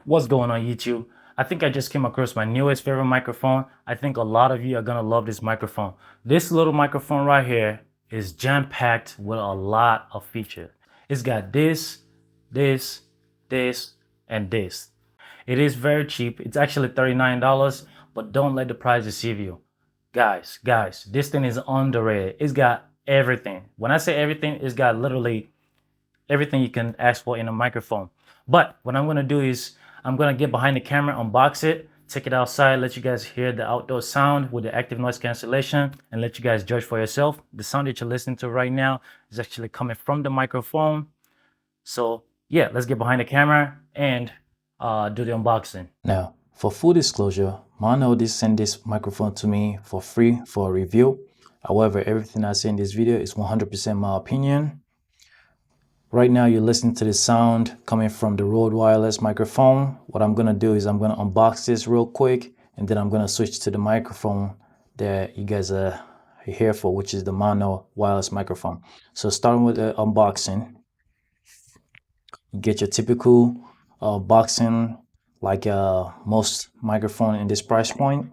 What's going on YouTube? I think I just came across my newest favorite microphone. I think a lot of you are gonna love this microphone. This little microphone right here is jam-packed with a lot of features. It's got this, this, and this. It is very cheap. It's actually $39, but don't let the price deceive you. Guys, this thing is underrated. It's got everything. When I say everything, it's got literally everything you can ask for in a microphone. But what I'm gonna do is I'm gonna get behind the camera, unbox it, take it outside, let you guys hear the outdoor sound with the active noise cancellation, and let you guys judge for yourself. The sound that you're listening to right now is actually coming from the microphone. So yeah, let's get behind the camera and do the unboxing. Now, for full disclosure, Maono did send this microphone to me for free for a review. However, everything I say in this video is 100% my opinion. Right now, you're listening to the sound coming from the Rode wireless microphone. What I'm gonna do is I'm gonna unbox this real quick, and then I'm gonna switch to the microphone that you guys are here for, which is the Maono wireless microphone. So starting with the unboxing, you get your typical boxing like most microphone in this price point.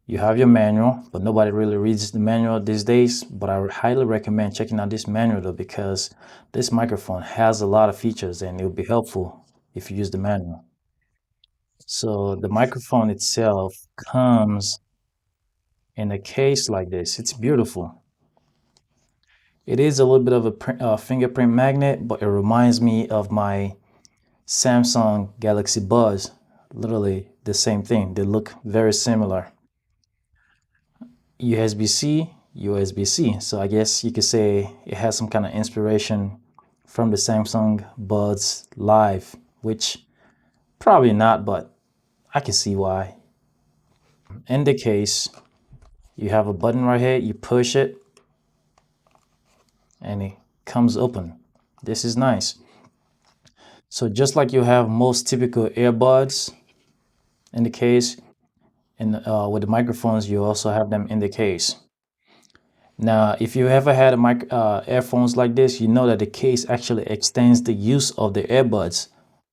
You have your manual, but nobody really reads the manual these days. But I highly recommend checking out this manual though, because this microphone has a lot of features and it will be helpful if you use the manual. So the microphone itself comes in a case like this. It's beautiful. It is a little bit of a fingerprint magnet, but it reminds me of my Samsung Galaxy Buds. Literally the same thing. They look very similar. USB-C, USB-C. So I guess you could say it has some kind of inspiration from the Samsung Buds Live, which probably not, but I can see why. In the case, you have a button right here, you push it, and it comes open. This is nice. So just like you have most typical earbuds in the case, and with the microphones, you also have them in the case. Now, if you ever had earphones like this, you know that the case actually extends the use of the earbuds.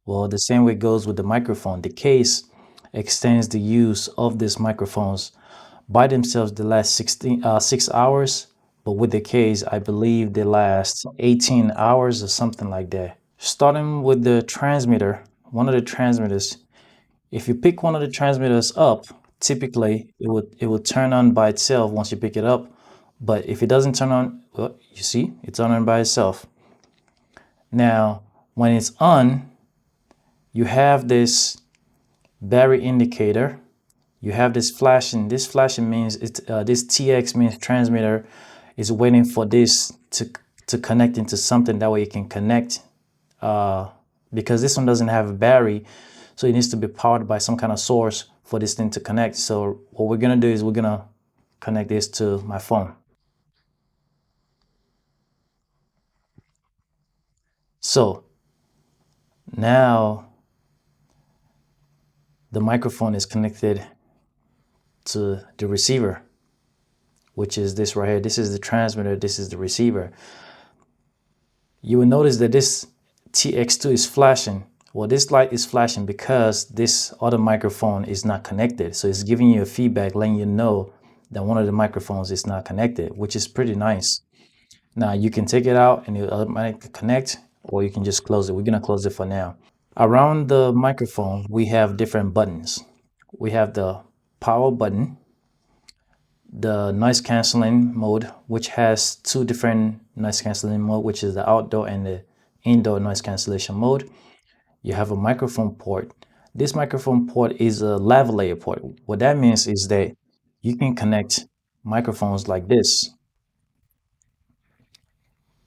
Well, the same way goes with the microphone. The case extends the use of these microphones. By themselves, they last 6 hours, but with the case, I believe they last 18 hours or something like that. Starting with the transmitter, one of the transmitters, if you pick one of the transmitters up, typically it would turn on by itself once you pick it up. But if it doesn't turn on, well, you see, it's on by itself. Now, when it's on, you have this battery indicator. You have this flashing. This flashing means this TX means transmitter is waiting for this to connect into something. That way it can connect. Because this one doesn't have a battery, so it needs to be powered by some kind of source for this thing to connect. So what we're gonna do is we're gonna connect this to my phone. So now the microphone is connected to the receiver, which is this right here. This is the transmitter, this is the receiver. You will notice that this TX2 is flashing. Well, this light is flashing because this other microphone is not connected. So it's giving you a feedback, letting you know that one of the microphones is not connected, which is pretty nice. Now you can take it out and it'll automatically connect, or you can just close it. We're gonna close it for now. Around the microphone, we have different buttons. We have the power button, the noise canceling mode, which has two different noise canceling mode, which is the outdoor and the indoor noise cancellation mode. You have a microphone port. This microphone port is a lavalier port. What that means is that you can connect microphones like this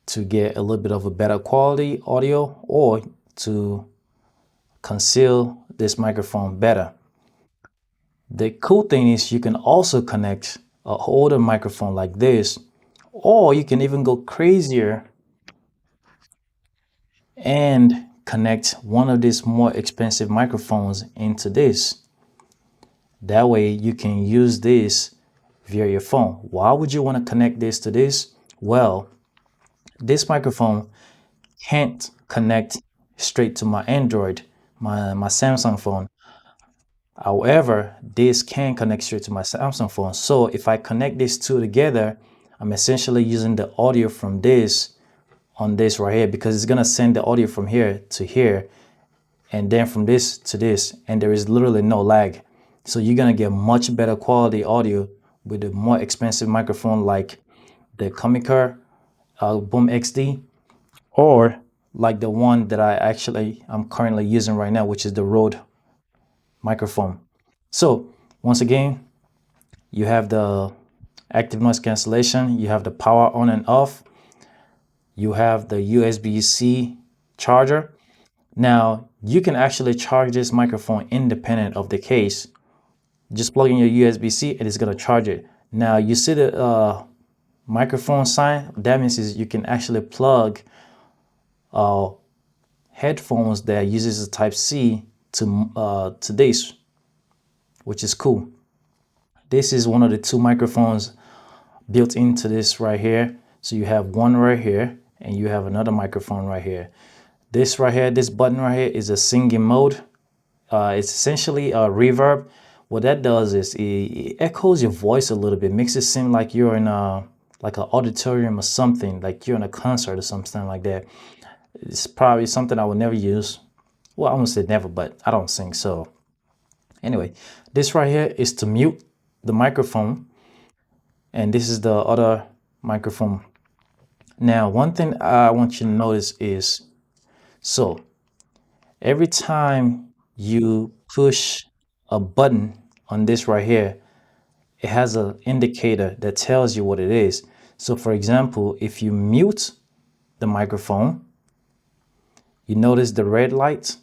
to get a little bit of a better quality audio, or to conceal this microphone better. The cool thing is you can also connect a older microphone like this, or you can even go crazier and connect one of these more expensive microphones into this. That way you can use this via your phone. Why would you want to connect this to this? Well, this microphone can't connect straight to my Android my Samsung phone. However, this can connect straight to my Samsung phone. So if I connect these two together, I'm essentially using the audio from this on this right here, because it's gonna send the audio from here to here and then from this to this, and there is literally no lag. So you're gonna get much better quality audio with a more expensive microphone like the Comicar Boom XD, or like the one that I'm currently using right now, which is the Rode microphone. So once again, you have the active noise cancellation, you have the power on and off, you have the USB-C charger. Now you can actually charge this microphone independent of the case. Just plug in your USB-C and it's gonna charge it. Now you see the microphone sign? That means is you can actually plug headphones that uses a Type-C to this, which is cool. This is one of the two microphones built into this right here. So you have one right here and you have another microphone right here. This right here, this button right here is a singing mode. It's essentially a reverb. What that does is it echoes your voice a little bit, makes it seem like you're in a like an auditorium or something, like you're in a concert or something like that. It's probably something I would never use. Well, I won't say never, but I don't think so. Anyway, this right here is to mute the microphone, and this is the other microphone. Now, one thing I want you to notice is, so every time you push a button on this right here, it has an indicator that tells you what it is. So for example, if you mute the microphone, you notice the red light.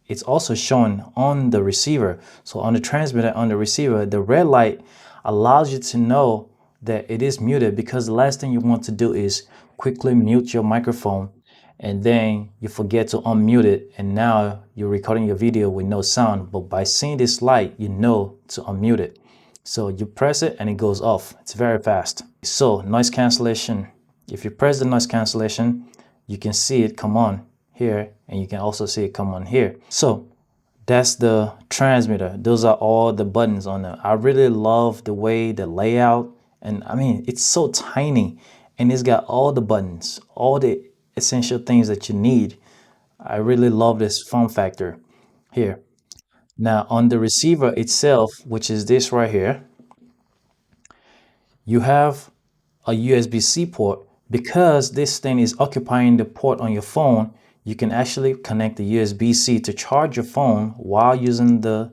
It's also shown on the receiver. So on the transmitter, on the receiver, the red light allows you to know that it is muted, because the last thing you want to do is quickly mute your microphone and then you forget to unmute it, and now you're recording your video with no sound. But by seeing this light, you know to unmute it. So you press it and it goes off. It's very fast. So noise cancellation. If you press the noise cancellation, you can see it come on here and you can also see it come on here. So that's the transmitter. Those are all the buttons on there. I really love the way the layout, and I mean, it's so tiny and it's got all the buttons, all the essential things that you need. I really love this form factor here. Now on the receiver itself, which is this right here, you have a USB-C port. Because this thing is occupying the port on your phone, you can actually connect the USB-C to charge your phone while using the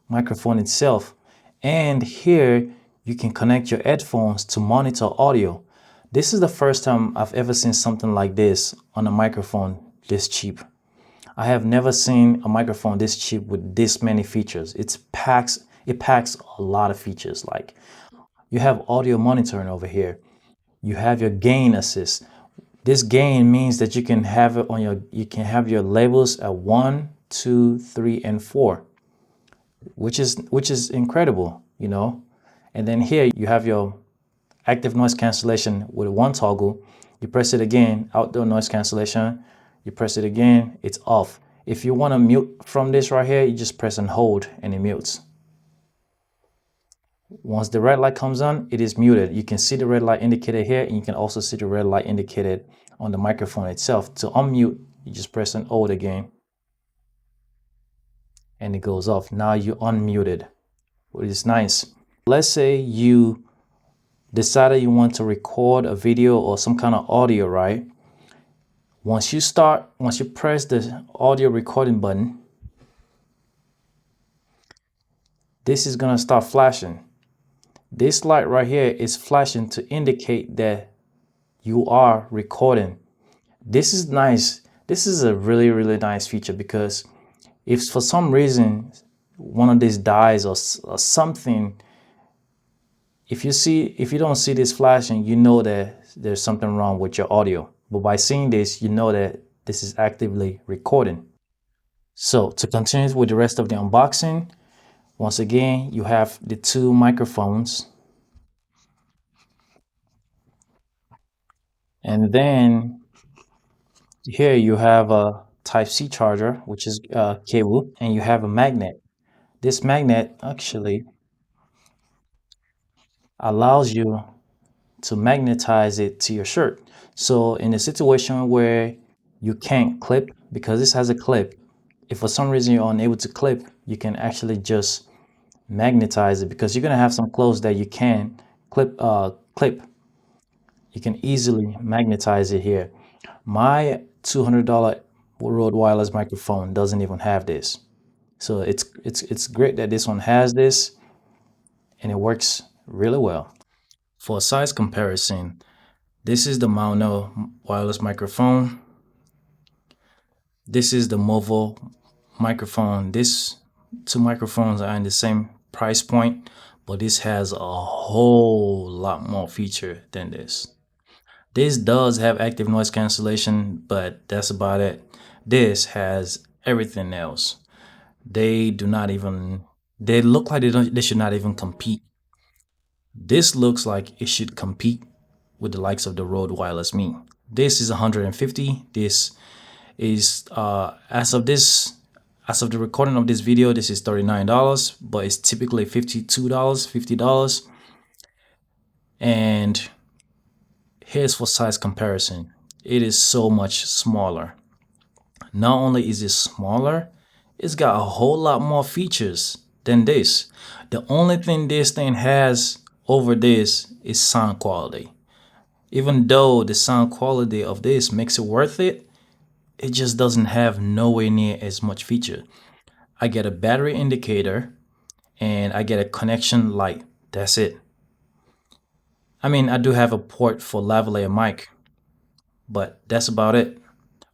microphone itself. And here you can connect your headphones to monitor audio. This is the first time I've ever seen something like this on a microphone this cheap. I have never seen a microphone this cheap with this many features. It packs a lot of features. Like, you have audio monitoring over here. You have your gain assist. This gain means that you can have it on you can have your labels at 1, 2, 3, and 4, which is incredible, you know. And then here you have your active noise cancellation with one toggle. You press it again, outdoor noise cancellation. You press it again, it's off. If you want to mute from this right here, you just press and hold and it mutes. Once the red light comes on, it is muted. You can see the red light indicated here, and you can also see the red light indicated on the microphone itself. To unmute, you just press and hold again, and it goes off. Now you unmuted, which is nice. Let's say you decided you want to record a video or some kind of audio, right? Once you press the audio recording button, this is gonna start flashing. This light right here is flashing to indicate that you are recording. This is nice. This is a really, really nice feature, because if for some reason one of these dies or something, if you don't see this flashing, you know that there's something wrong with your audio. But by seeing this, you know that this is actively recording. So to continue with the rest of the unboxing, once again, you have the two microphones. And then here you have Type C charger, which is cable, and you have a magnet. This magnet actually allows you to magnetize it to your shirt. So in a situation where you can't clip, because this has a clip, if for some reason you're unable to clip, you can actually just magnetize it, because you're gonna have some clothes that you can clip. You can easily magnetize it here. My $200 Rode wireless microphone doesn't even have this. So it's great that this one has this, and it works really well. For a size comparison, this is the Maono wireless microphone. This is the Movo microphone. These two microphones are in the same price point, but this has a whole lot more feature than this. This does have active noise cancellation, but that's about it. This has everything else. They do not even, they look like they should not even compete. This looks like it should compete with the likes of the Rode Wireless Me. This is 150. This is as of the recording of this video, this is $39, but it's typically $52, $50. And here's for size comparison. It is so much smaller. Not only is it smaller, it's got a whole lot more features than this. The only thing this thing has over this is sound quality. Even though the sound quality of this makes it worth it, it just doesn't have nowhere near as much feature. I get a battery indicator and I get a connection light. That's it. I mean, I do have a port for lavalier mic, but that's about it.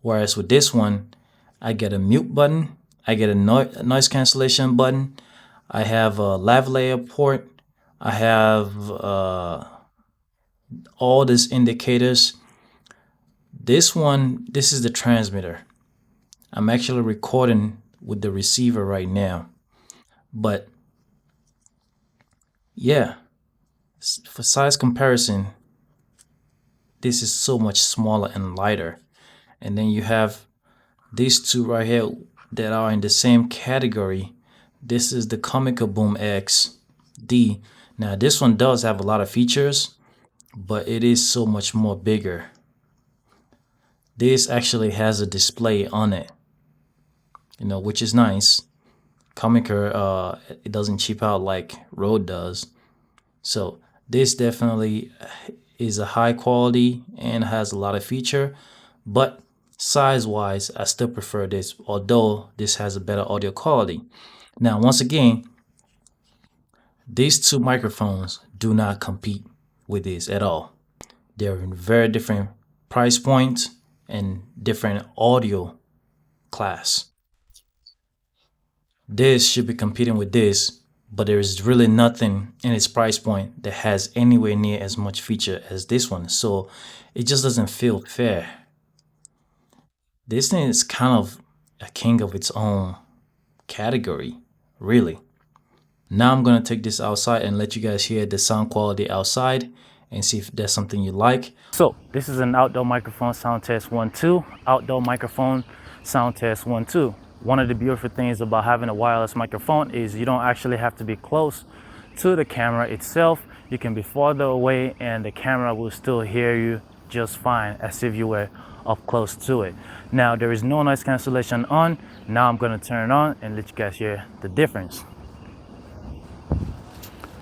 Whereas with this one, I get a mute button, I get a noise cancellation button, I have a lavalier port, I have all these indicators. This one, this is the transmitter. I'm actually recording with the receiver right now. But yeah, for size comparison, this is so much smaller and lighter. And then you have these two right here that are in the same category. This is the Comica Boom X D. Now this one does have a lot of features, but it is so much more bigger. This actually has a display on it, which is nice. Comica, it doesn't cheap out like Rode does. So this definitely is a high quality and has a lot of feature, but size wise, I still prefer this, although this has a better audio quality. Now, once again, these two microphones do not compete with this at all. They're in very different price points and different audio class. This should be competing with this, but there is really nothing in its price point that has anywhere near as much feature as this one. So it just doesn't feel fair. This thing is kind of a king of its own category, really. Now I'm going to take this outside and let you guys hear the sound quality outside and see if there's something you like. So this is an outdoor microphone sound test 1-2, outdoor microphone sound test 1-2. One of the beautiful things about having a wireless microphone is you don't actually have to be close to the camera itself. You can be farther away and the camera will still hear you just fine, as if you were up close to it. Now there is no noise cancellation on. Now I'm going to turn it on and let you guys hear the difference.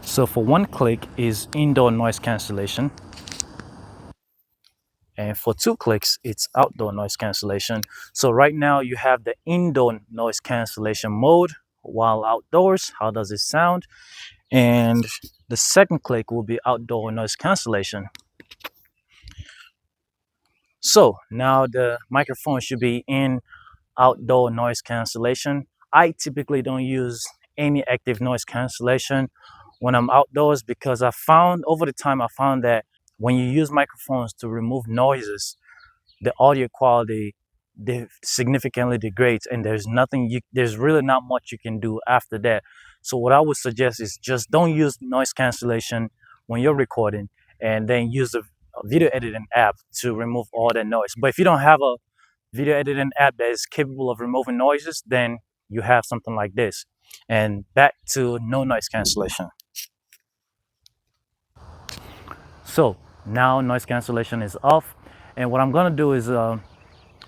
So for one click is indoor noise cancellation, and for 2 clicks it's outdoor noise cancellation. So right now you have the indoor noise cancellation mode while outdoors. How does it sound? And the second click will be outdoor noise cancellation. So now the microphone should be in outdoor noise cancellation. I typically don't use any active noise cancellation when I'm outdoors, because I found over the time that when you use microphones to remove noises, the audio quality significantly degrades, and there's really not much you can do after that. So what I would suggest is just don't use noise cancellation when you're recording, and then use a video editing app to remove all that noise. But if you don't have a video editing app that is capable of removing noises, then you have something like this. And back to no noise cancellation. So now noise cancellation is off. And what I'm gonna do is,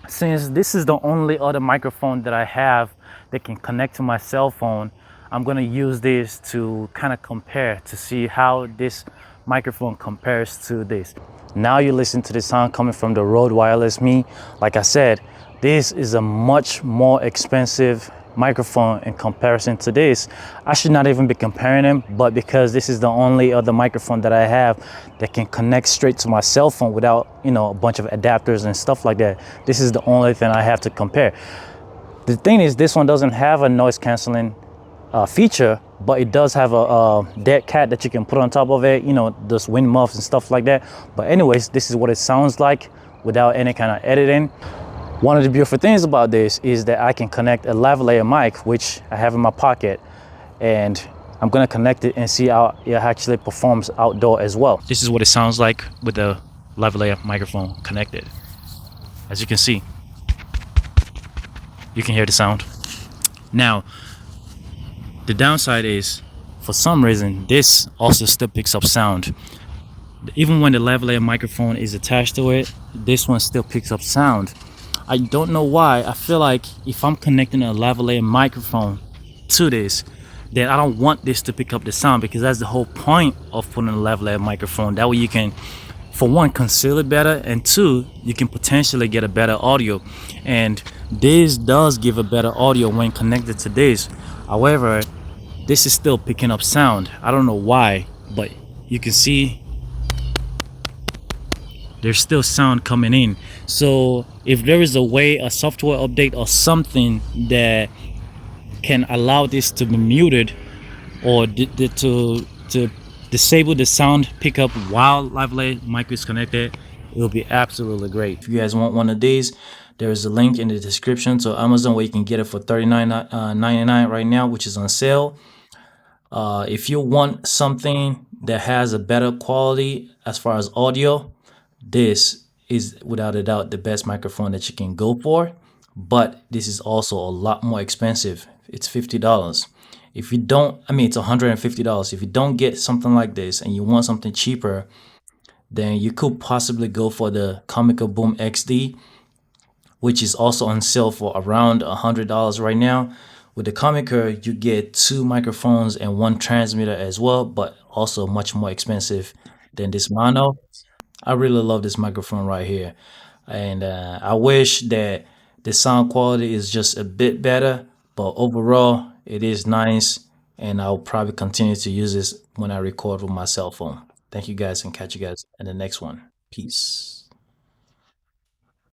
since this is the only other microphone that I have that can connect to my cell phone, I'm gonna use this to kind of compare to see how this microphone compares to this. Now you listen to the sound coming from the Rode Wireless Me. Like I said, this is a much more expensive microphone in comparison to this. I should not even be comparing them, but because this is the only other microphone that I have that can connect straight to my cell phone without, a bunch of adapters and stuff like that, this is the only thing I have to compare. The thing is, this one doesn't have a noise canceling feature, but it does have a dead cat that you can put on top of it, those wind muffs and stuff like that. But anyways, this is what it sounds like without any kind of editing. One of the beautiful things about this is that I can connect a lavalier mic, which I have in my pocket, and I'm gonna connect it and see how it actually performs outdoor as well. This is what it sounds like with the lavalier microphone connected. As you can see, you can hear the sound. Now, the downside is, for some reason, this also still picks up sound. Even when the lavalier microphone is attached to it, this one still picks up sound. I don't know why. I feel like if I'm connecting a lavalier microphone to this, then I don't want this to pick up the sound, because that's the whole point of putting a lavalier microphone. That way you can, for one, conceal it better, and two, you can potentially get a better audio. And this does give a better audio when connected to this. However, this is still picking up sound. I don't know why, but you can see there's still sound coming in. So if there is a way, a software update or something that can allow this to be muted, or to disable the sound pickup while lavalier mic is connected, it will be absolutely great. If you guys want one of these, there is a link in the description to Amazon where you can get it for $39.99 right now, which is on sale. If you want something that has a better quality as far as audio, this is without a doubt the best microphone that you can go for. But this is also a lot more expensive. It's $50. If you don't, it's $150. If you don't get something like this and you want something cheaper, then you could possibly go for the Comica Boom XD, which is also on sale for around $100 right now. With the Comica, you get 2 microphones and 1 transmitter as well, but also much more expensive than this Maono. I really love this microphone right here, and I wish that the sound quality is just a bit better, but overall it is nice, and I'll probably continue to use this when I record with my cell phone. Thank you guys, and catch you guys in the next one. Peace.